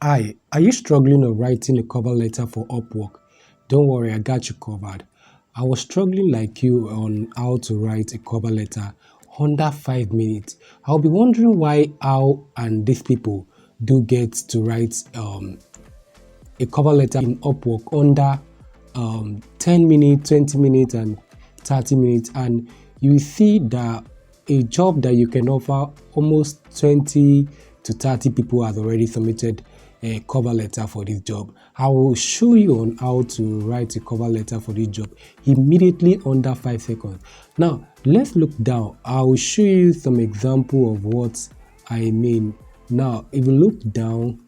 Hi, are you struggling of writing a cover letter for Upwork? Don't worry, I got you covered. I was struggling like you on how to write a cover letter under 5 minutes. I'll be wondering why, how, and these people do get to write a cover letter in Upwork under 10 minutes, 20 minutes, and 30 minutes. And you see that a job that you can offer almost 20 to 30 people have already submitted a cover letter for this job. I will show you on how to write a cover letter for this job immediately under 5 seconds. Now, let's look down. I will show you some example of what I mean. Now, if you look down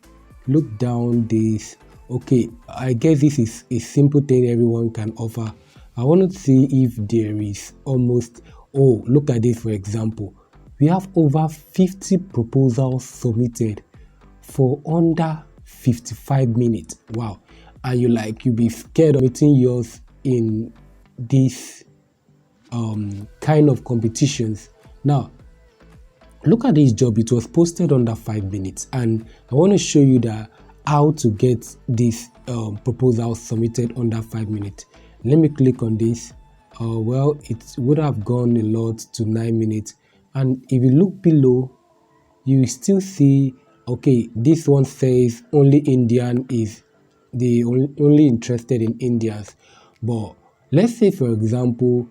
this. Okay, I guess this is a simple thing everyone can offer. I want to see if there is almost, oh, look at this for example. We have over 50 proposals submitted for under 55 minutes. Wow. And you'll be scared of meeting yours in this kind of competitions. Now, look at this job. It was posted under 5 minutes, and I want to show you that how to get this proposal submitted under 5 minutes. Let me click on this. Well, it would have gone a lot to 9 minutes, and if you look below, you still see, okay, this one says only Indian is the only interested in Indians. But let's say, for example,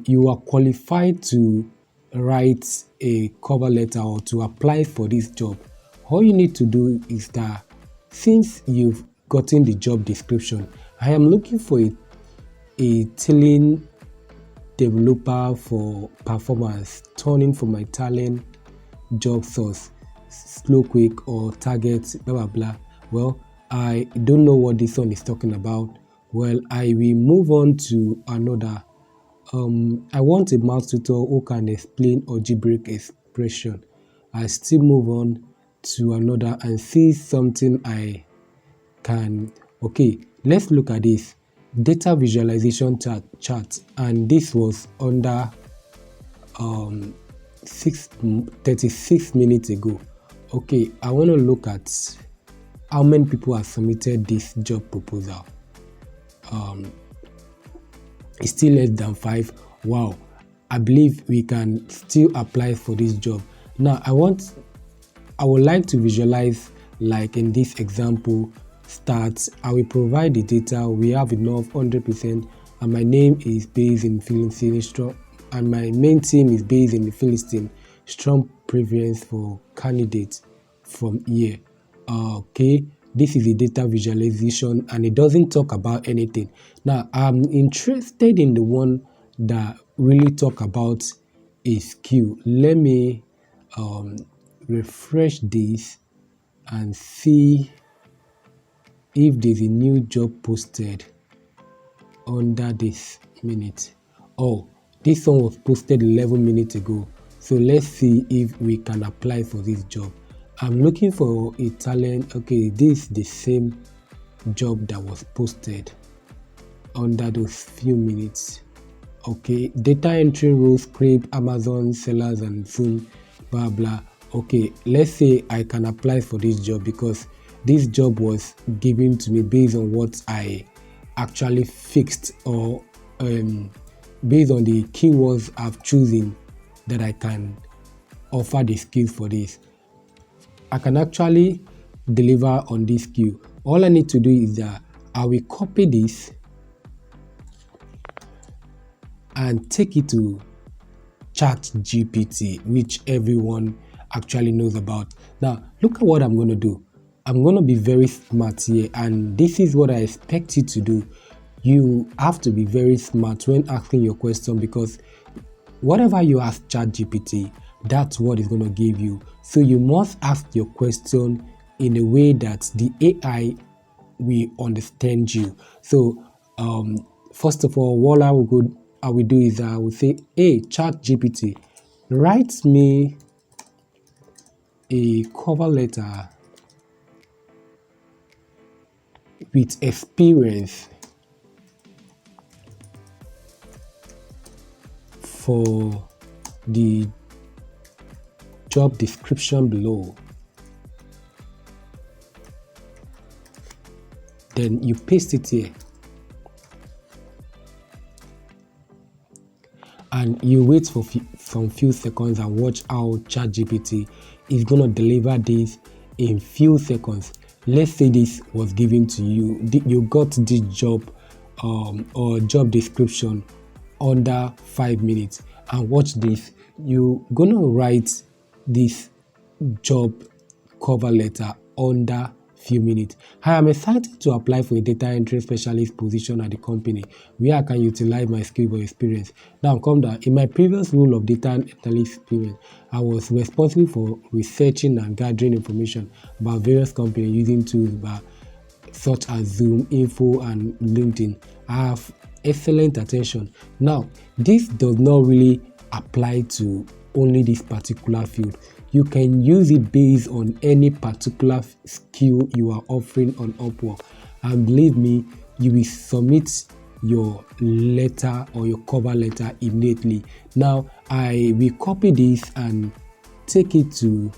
you are qualified to write a cover letter or to apply for this job. All you need to do is that since you've gotten the job description, I am looking for a tailing developer for performance, turning for my talent, job source, slow quick or target, blah blah blah. Well, I don't know what this one is talking about. Well, I will move on to another. I want a math tutor who can explain algebraic expression. I still move on to another and see something I can. Okay, let's look at this data visualization chart, and this was under 36 minutes ago. Okay, I want to look at how many people have submitted this job proposal. It's still less than 5. Wow, I believe we can still apply for this job. Now I would like to visualize, like in this example. Start, I will provide the data. We have enough 100%, and my name is based in Philistine, strong, and my main team is based in the Philistine. Strong preference for candidates from here. Okay, this is a data visualization, and it doesn't talk about anything. Now I'm interested in the one that really talk about a skill. Let me refresh this and see if there's a new job posted under this minute. Oh, this one was posted 11 minutes ago. So let's see if we can apply for this job. I'm looking for a talent. Okay, this is the same job that was posted under those few minutes. Okay, data entry rules, script, Amazon, sellers, and Zoom, blah blah. Okay, let's say I can apply for this job because this job was given to me based on what I actually fixed, or based on the keywords I've chosen that I can offer the skills for this. I can actually deliver on this skill. All I need to do is that I will copy this and take it to ChatGPT, which everyone actually knows about. Now, look at what I'm going to do. I'm going to be very smart here, and this is what I expect you to do. You have to be very smart when asking your question, because whatever you ask ChatGPT, that's what it's going to give you. So you must ask your question in a way that the AI will understand you. So first of all, what I will do is I will say, hey, ChatGPT, write me a cover letter with experience for the job description below. Then you paste it here and you wait for some few seconds and watch how ChatGPT is going to deliver this in few seconds. Let's say this was given to you, you got this job or job description under 5 minutes, and watch this, you're gonna write this job cover letter under few minutes. Hi, I'm excited to apply for a data entry specialist position at the company where I can utilize my skill or experience. Now come down. In my previous role of data analyst experience, I was responsible for researching and gathering information about various companies using tools such as Zoom, Info, and LinkedIn. I have excellent attention. Now, this does not really apply to only this particular field. You can use it based on any particular skill you are offering on Upwork. And believe me, you will submit your letter or your cover letter immediately. Now, I will copy this and take it to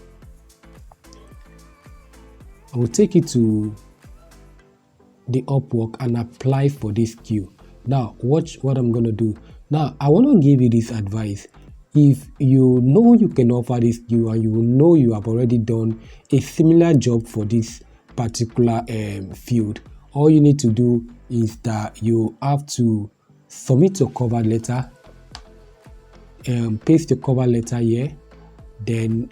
the Upwork and apply for this skill. Now, watch what I'm going to do. Now, I want to give you this advice. If you know you can offer this skill and you know you have already done a similar job for this particular field, all you need to do is that you have to submit your cover letter, paste your cover letter here, then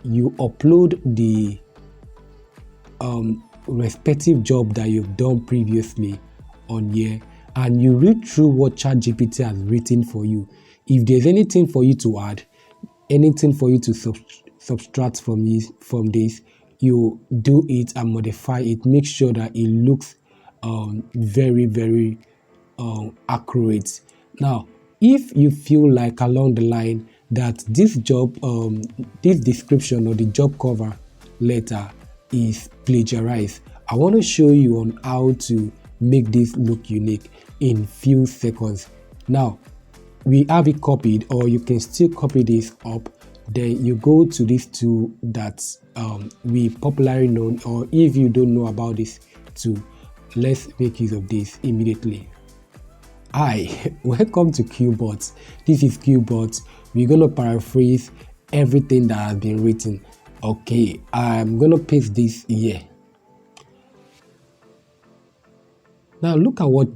you upload the respective job that you've done previously on here, and you read through what ChatGPT has written for you. If there's anything for you to add, anything for you to subtract from this, you do it and modify it. Make sure that it looks very, very accurate. Now, if you feel like along the line that this job, this description or the job cover letter is plagiarized, I want to show you on how to make this look unique in few seconds. Now, we have it copied, or you can still copy this up. Then you go to this tool that we popularly known, or if you don't know about this tool, let's make use of this immediately. Hi, welcome to QBot. This is QBot. We're gonna paraphrase everything that has been written. Okay, I'm gonna paste this here. Now look at what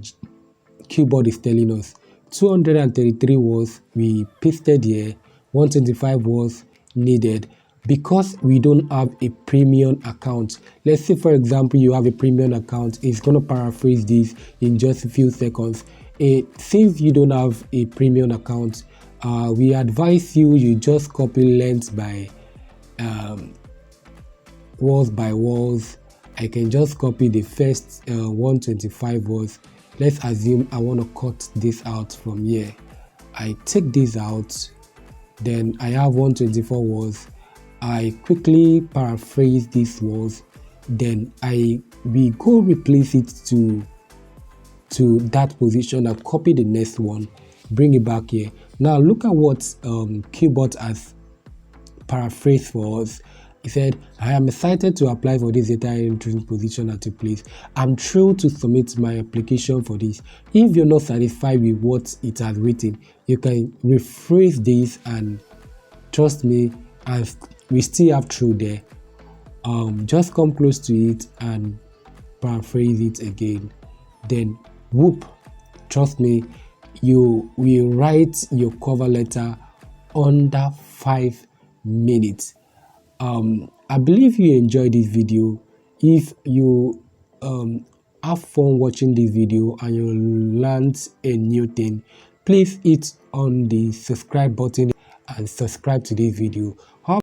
QBot is telling us. 233 words we pasted here, 125 words needed because we don't have a premium account. Let's say, for example, you have a premium account. It's going to paraphrase this in just a few seconds. Since you don't have a premium account, we advise you just copy length by words by words. I can just copy the first 125 words. Let's assume I want to cut this out from here. I take this out, then I have 124 words. I quickly paraphrase these words, then we go replace it to that position and copy the next one, bring it back here. Now look at what QBot has paraphrased for us. He said, I am excited to apply for this data entry position at a place. I'm thrilled to submit my application for this. If you're not satisfied with what it has written, you can rephrase this, and trust me, and we still have true there. Just come close to it and paraphrase it again. Then whoop, trust me, you will write your cover letter under 5 minutes. I believe you enjoyed this video. If you have fun watching this video and you learned a new thing, please hit on the subscribe button and subscribe to this video.